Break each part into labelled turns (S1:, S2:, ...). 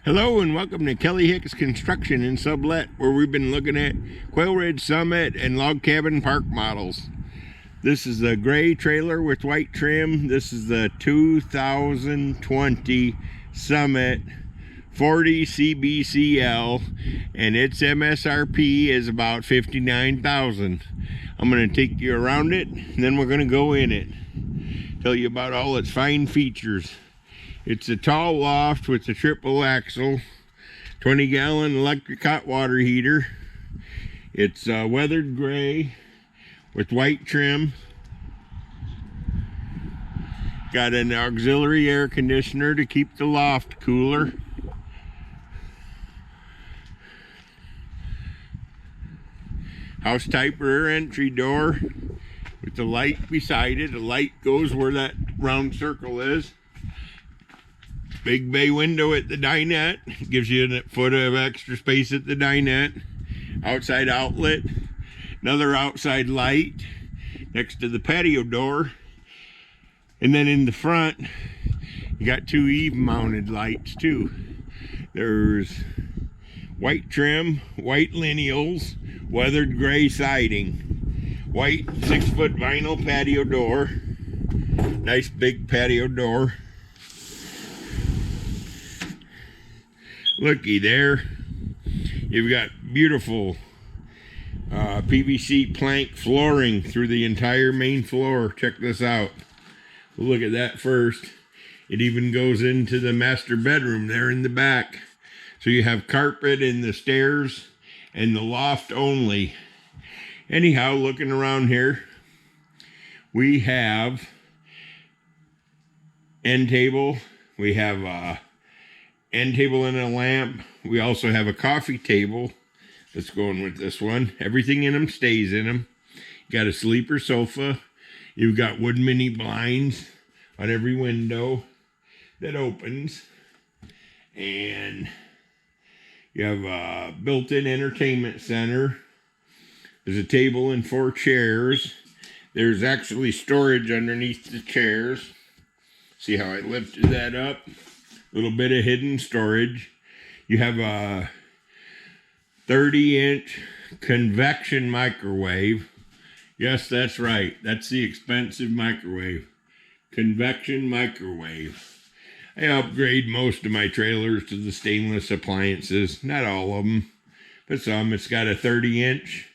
S1: Hello and welcome to Kelly Hicks Construction and Sublet, where we've been looking at Quail Ridge Summit and log cabin park models. This is the gray trailer with white trim. This is the 2020 Summit 40 CBCL, and its MSRP is about $59,000. I'm going to take you around it, and then we're going to go in it, tell you about all its fine features. It's a tall loft with a triple axle, 20-gallon electric hot water heater. It's weathered gray with white trim. Got an auxiliary air conditioner to keep the loft cooler. House type rear entry door with the light beside it. The light goes where that round circle is. Big bay window at the dinette. Gives you a foot of extra space at the dinette. Outside outlet. Another outside light next to the patio door. And then in the front, you got two Eve mounted lights too. There's white trim, white lineals, weathered gray siding. White 6-foot vinyl patio door. Nice big patio door. Looky there, you've got beautiful PVC plank flooring through the entire main floor. Check this out. We'll look at that first. It even goes into the master bedroom there in the back. So you have carpet in the stairs and the loft only. Anyhow, looking around here, we have end table. We have end table and a lamp. We also have a coffee table that's going with this one. Everything in them stays in them. You got a sleeper sofa. You've got wood mini blinds on every window that opens. And you have a built-in entertainment center. There's a table and 4 chairs. There's actually storage underneath the chairs. See how I lifted that up? Little bit of hidden storage. You have a 30-inch convection microwave. Yes, that's right. That's the expensive microwave. Convection microwave. I upgrade most of my trailers to the stainless appliances. Not all of them, but some. It's got a 30-inch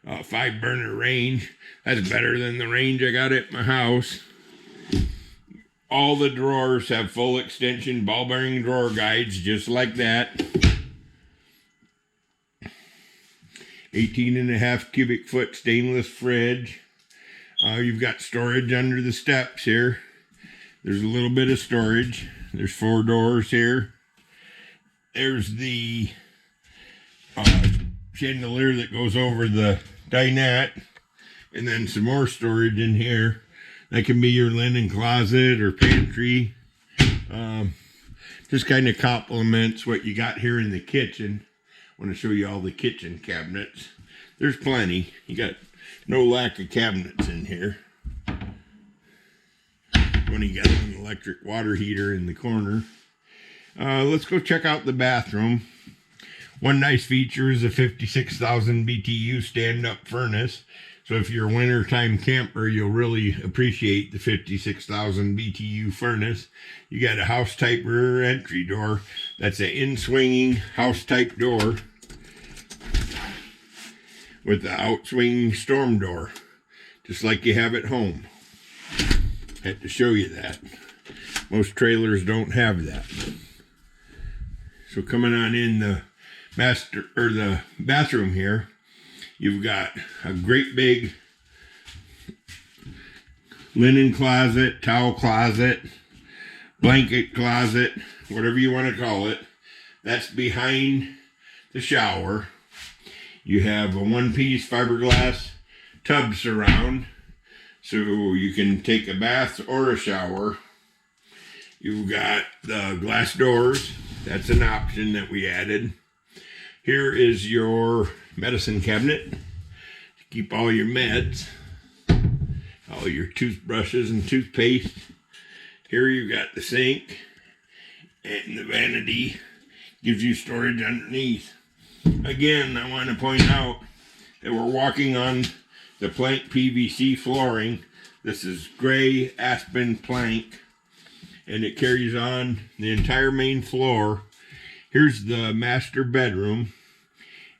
S1: 5-burner range. That's better than the range I got at my house. All the drawers have full extension ball bearing drawer guides, just like that. 18.5 cubic foot stainless fridge. You've got storage under the steps here. There's a little bit of storage. There's 4 doors here. There's the chandelier that goes over the dinette. And then some more storage in here. That can be your linen closet or pantry. Just kind of complements what you got here in the kitchen. I want to show you all the kitchen cabinets. There's plenty. You got no lack of cabinets in here. When you got an electric water heater in the corner. Let's go check out the bathroom. One nice feature is a 56,000 BTU stand-up furnace. So if you're a wintertime camper, you'll really appreciate the 56,000 BTU furnace. You got a house-type rear entry door. That's an in-swinging house-type door with the out-swinging storm door, just like you have at home. Had to show you that. Most trailers don't have that. So coming on in the the bathroom here, you've got a great big linen closet, towel closet, blanket closet, whatever you want to call it. That's behind the shower. You have a 1-piece fiberglass tub surround, so you can take a bath or a shower. You've got the glass doors. That's an option that we added. Here is your medicine cabinet to keep all your meds, all your toothbrushes and toothpaste. Here you've got the sink and the vanity Gives you storage underneath. Again, I want to point out that we're walking on the plank PVC flooring. This is gray aspen plank, and it carries on the entire main floor. Here's the master bedroom.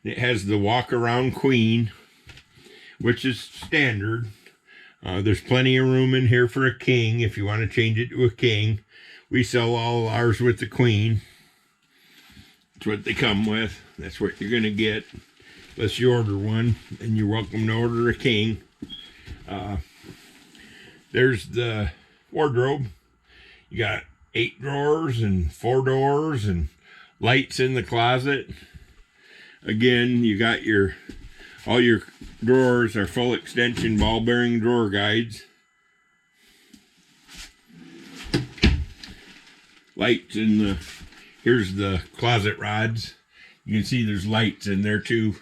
S1: It has the walk-around queen, which is standard. There's plenty of room in here for a king if you want to change it to a king. We sell all ours with the queen. That's what they come with. That's what you're going to get. Unless you order one, and you're welcome to order a king. There's the wardrobe. You got 8 drawers and 4 doors and lights in the closet. Again, you got all your drawers are full extension ball bearing drawer guides. Lights in here's the closet rods. You can see there's lights in there too.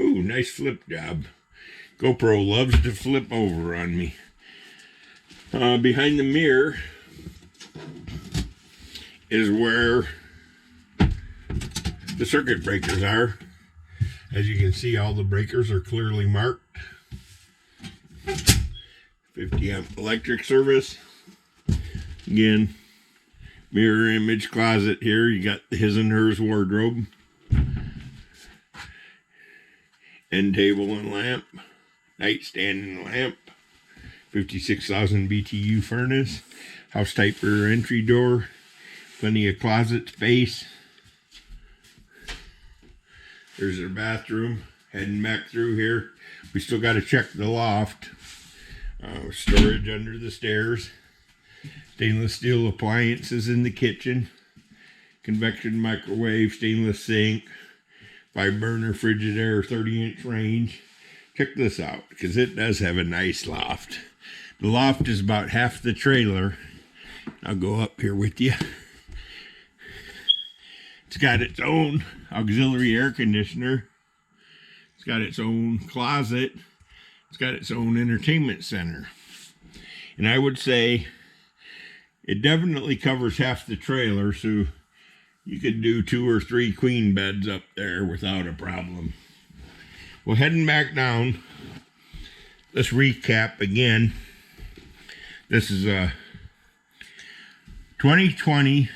S1: Ooh, nice flip job. GoPro loves to flip over on me. Behind the mirror is where the circuit breakers are. As you can see, all the breakers are clearly marked. 50 amp electric service. Again, mirror image closet here. You got his and hers wardrobe. End table and lamp. Nightstand and lamp. 56,000 BTU furnace. House type rear entry door. Plenty of closet space. There's their bathroom. Heading back through here. We still got to check the loft. Storage under the stairs. Stainless steel appliances in the kitchen. Convection microwave, stainless sink. 5-burner Frigidaire 30-inch range. Check this out, because it does have a nice loft. The loft is about half the trailer. I'll go up here with you. It's got its own auxiliary air conditioner. It's got its own closet. It's got its own entertainment center. And I would say it definitely covers half the trailer, so you could do 2 or 3 queen beds up there without a problem. Well, heading back down, let's recap again. This is a 2020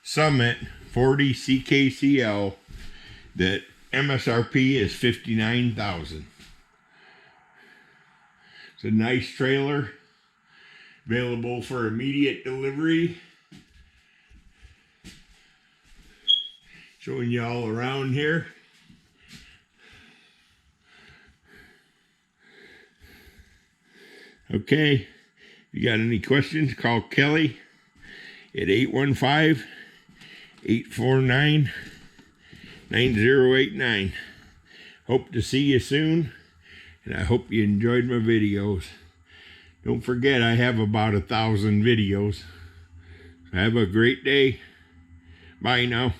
S1: Summit 40 CKCL that MSRP is $59,000. It's a nice trailer, available for immediate delivery. Showing you all around here. Okay, if you got any questions, call Kelly at 815-849-9089. Hope to see you soon, and I hope you enjoyed my videos. Don't forget, I have about 1,000 videos. Have a great day. Bye now.